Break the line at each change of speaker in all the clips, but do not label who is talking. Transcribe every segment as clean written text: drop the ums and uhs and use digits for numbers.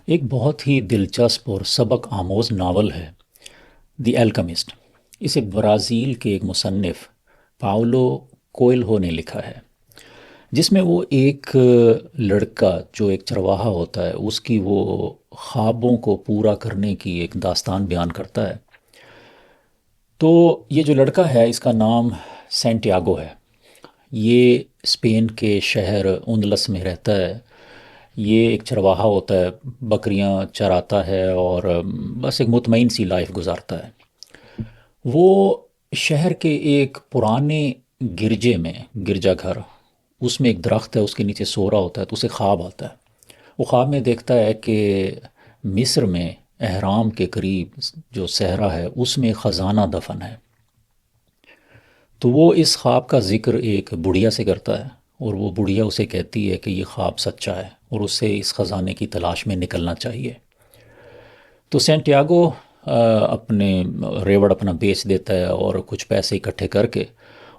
ایک بہت ہی دلچسپ اور سبق آموز ناول ہے دی الکیمسٹ۔ اسے برازیل کے ایک مصنف پاولو کوئلہو نے لکھا ہے، جس میں وہ ایک لڑکا جو ایک چرواہا ہوتا ہے اس کی وہ خوابوں کو پورا کرنے کی ایک داستان بیان کرتا ہے۔ تو یہ جو لڑکا ہے اس کا نام سینٹیاگو ہے۔ یہ اسپین کے شہر اندلس میں رہتا ہے۔ یہ ایک چرواہا ہوتا ہے، بکریاں چراتا ہے اور بس ایک مطمئن سی لائف گزارتا ہے۔ وہ شہر کے ایک پرانے گرجے میں، گرجا گھر، اس میں ایک درخت ہے، اس کے نیچے سو رہا ہوتا ہے تو اسے خواب آتا ہے۔ وہ خواب میں دیکھتا ہے کہ مصر میں اہرام کے قریب جو صحرا ہے اس میں خزانہ دفن ہے۔ تو وہ اس خواب کا ذکر ایک بڑھیا سے کرتا ہے، اور وہ بڑھیا اسے کہتی ہے کہ یہ خواب سچا ہے اور اسے اس خزانے کی تلاش میں نکلنا چاہیے۔ تو سینٹیاگو اپنے ریوڑ اپنا بیچ دیتا ہے اور کچھ پیسے اکٹھے کر کے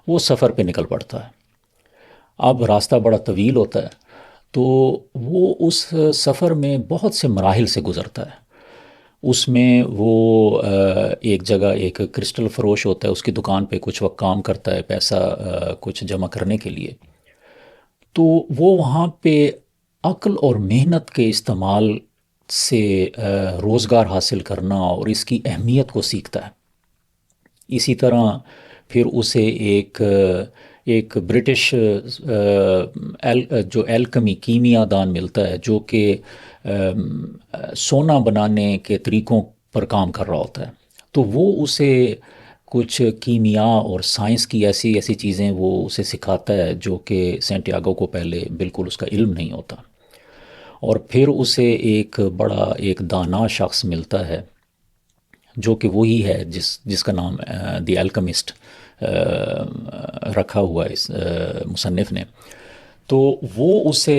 وہ سفر پہ نکل پڑتا ہے۔ اب راستہ بڑا طویل ہوتا ہے، تو وہ اس سفر میں بہت سے مراحل سے گزرتا ہے۔ اس میں وہ ایک جگہ ایک کرسٹل فروش ہوتا ہے، اس کی دکان پہ کچھ وقت کام کرتا ہے پیسہ کچھ جمع کرنے کے لیے۔ تو وہ وہاں پہ عقل اور محنت کے استعمال سے روزگار حاصل کرنا اور اس کی اہمیت کو سیکھتا ہے۔ اسی طرح پھر اسے ایک برٹش جو ایلکمی کیمیا دان ملتا ہے، جو کہ سونا بنانے کے طریقوں پر کام کر رہا ہوتا ہے۔ تو وہ اسے کچھ کیمیا اور سائنس کی ایسی ایسی چیزیں وہ اسے سکھاتا ہے جو کہ سینٹیاگو کو پہلے بالکل اس کا علم نہیں ہوتا۔ اور پھر اسے ایک دانا شخص ملتا ہے جو کہ وہی ہے جس کا نام دی الکیمسٹ رکھا ہوا ہے اس مصنف نے۔ تو وہ اسے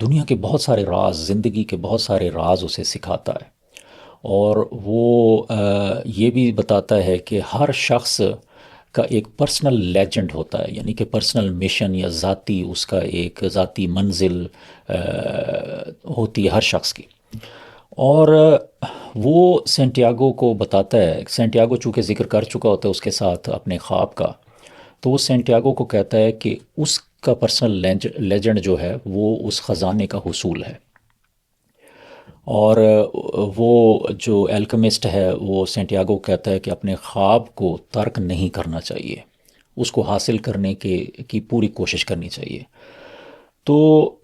دنیا کے بہت سارے راز، زندگی کے بہت سارے راز اسے سکھاتا ہے، اور وہ یہ بھی بتاتا ہے کہ ہر شخص کا ایک پرسنل لیجنڈ ہوتا ہے، یعنی کہ پرسنل مشن یا ذاتی اس کا ایک ذاتی منزل ہوتی ہے ہر شخص کی۔ اور وہ سینٹیاگو کو بتاتا ہے، سینٹیاگو چونکہ ذکر کر چکا ہوتا ہے اس کے ساتھ اپنے خواب کا، تو وہ سینٹیاگو کو کہتا ہے کہ اس کا پرسنل لیجنڈ جو ہے وہ اس خزانے کا حصول ہے۔ اور وہ جو الکیمسٹ ہے وہ سینٹیاگو کہتا ہے کہ اپنے خواب کو ترک نہیں کرنا چاہیے، اس کو حاصل کرنے کی پوری کوشش کرنی چاہیے۔ تو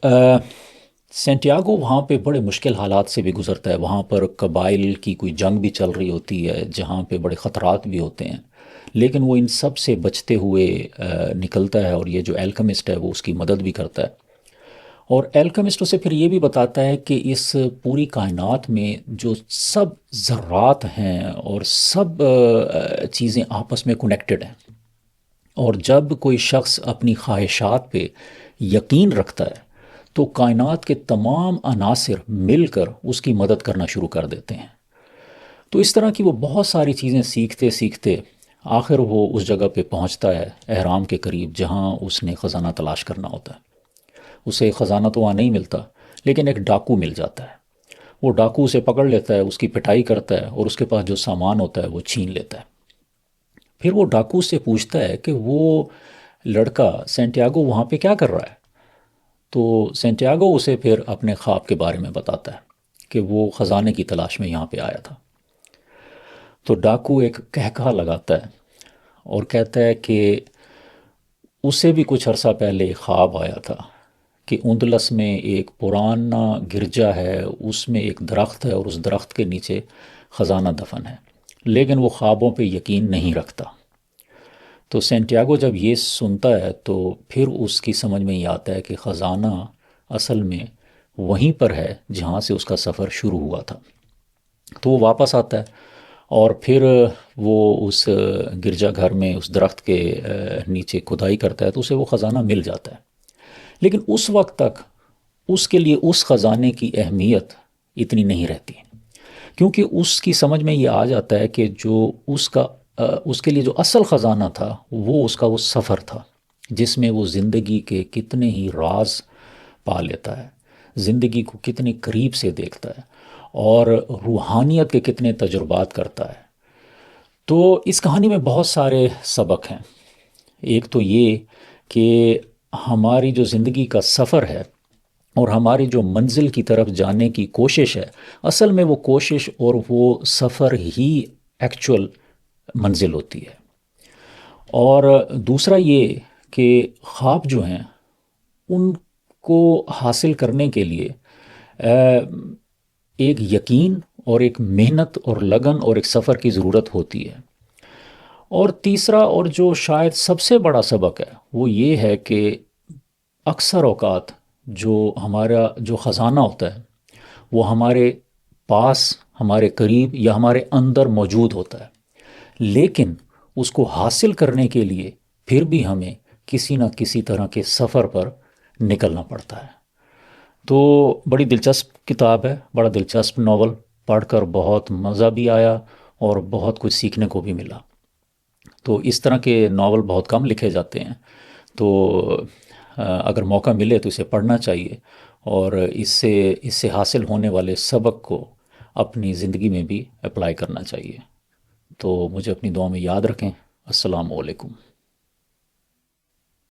سینٹیاگو وہاں پہ بڑے مشکل حالات سے بھی گزرتا ہے۔ وہاں پر قبائل کی کوئی جنگ بھی چل رہی ہوتی ہے جہاں پہ بڑے خطرات بھی ہوتے ہیں، لیکن وہ ان سب سے بچتے ہوئے نکلتا ہے، اور یہ جو الکیمسٹ ہے وہ اس کی مدد بھی کرتا ہے۔ اور الکیمسٹ اسے پھر یہ بھی بتاتا ہے کہ اس پوری کائنات میں جو سب ذرات ہیں اور سب چیزیں آپس میں کنیکٹڈ ہیں، اور جب کوئی شخص اپنی خواہشات پہ یقین رکھتا ہے تو کائنات کے تمام عناصر مل کر اس کی مدد کرنا شروع کر دیتے ہیں۔ تو اس طرح کی وہ بہت ساری چیزیں سیکھتے سیکھتے آخر وہ اس جگہ پہ پہنچتا ہے اہرام کے قریب جہاں اس نے خزانہ تلاش کرنا ہوتا ہے۔ اسے خزانہ تو وہاں نہیں ملتا، لیکن ایک ڈاکو مل جاتا ہے۔ وہ ڈاکو اسے پکڑ لیتا ہے، اس کی پٹائی کرتا ہے اور اس کے پاس جو سامان ہوتا ہے وہ چھین لیتا ہے۔ پھر وہ ڈاکو سے پوچھتا ہے کہ وہ لڑکا سینٹیاگو وہاں پہ کیا کر رہا ہے؟ تو سینٹیاگو اسے پھر اپنے خواب کے بارے میں بتاتا ہے کہ وہ خزانے کی تلاش میں یہاں پہ آیا تھا۔ تو ڈاکو ایک کہکہا لگاتا ہے اور کہتا ہے کہ اسے بھی کچھ عرصہ پہلے ایک خواب آیا تھا کہ اندلس میں ایک پرانا گرجا ہے، اس میں ایک درخت ہے اور اس درخت کے نیچے خزانہ دفن ہے، لیکن وہ خوابوں پہ یقین نہیں رکھتا۔ تو سینٹیاگو جب یہ سنتا ہے تو پھر اس کی سمجھ میں یہ آتا ہے کہ خزانہ اصل میں وہیں پر ہے جہاں سے اس کا سفر شروع ہوا تھا۔ تو وہ واپس آتا ہے اور پھر وہ اس گرجا گھر میں اس درخت کے نیچے کھدائی کرتا ہے تو اسے وہ خزانہ مل جاتا ہے۔ لیکن اس وقت تک اس کے لیے اس خزانے کی اہمیت اتنی نہیں رہتی، کیونکہ اس کی سمجھ میں یہ آ جاتا ہے کہ جو اس کے لیے جو اصل خزانہ تھا وہ اس کا وہ سفر تھا، جس میں وہ زندگی کے کتنے ہی راز پا لیتا ہے، زندگی کو کتنے قریب سے دیکھتا ہے، اور روحانیت کے کتنے تجربات کرتا ہے۔ تو اس کہانی میں بہت سارے سبق ہیں۔ ایک تو یہ کہ ہماری جو زندگی کا سفر ہے اور ہماری جو منزل کی طرف جانے کی کوشش ہے، اصل میں وہ کوشش اور وہ سفر ہی ایکچول منزل ہوتی ہے۔ اور دوسرا یہ کہ خواب جو ہیں ان کو حاصل کرنے کے لیے ایک یقین اور ایک محنت اور لگن اور ایک سفر کی ضرورت ہوتی ہے۔ اور تیسرا اور جو شاید سب سے بڑا سبق ہے وہ یہ ہے کہ اکثر اوقات جو ہمارا جو خزانہ ہوتا ہے وہ ہمارے پاس، ہمارے قریب یا ہمارے اندر موجود ہوتا ہے، لیکن اس کو حاصل کرنے کے لیے پھر بھی ہمیں کسی نہ کسی طرح کے سفر پر نکلنا پڑتا ہے۔ تو بڑی دلچسپ کتاب ہے، بڑا دلچسپ ناول، پڑھ کر بہت مزہ بھی آیا اور بہت کچھ سیکھنے کو بھی ملا۔ تو اس طرح کے ناول بہت کم لکھے جاتے ہیں، تو اگر موقع ملے تو اسے پڑھنا چاہیے اور اس سے حاصل ہونے والے سبق کو اپنی زندگی میں بھی اپلائی کرنا چاہیے۔ تو مجھے اپنی دعا میں یاد رکھیں۔ السلام علیکم۔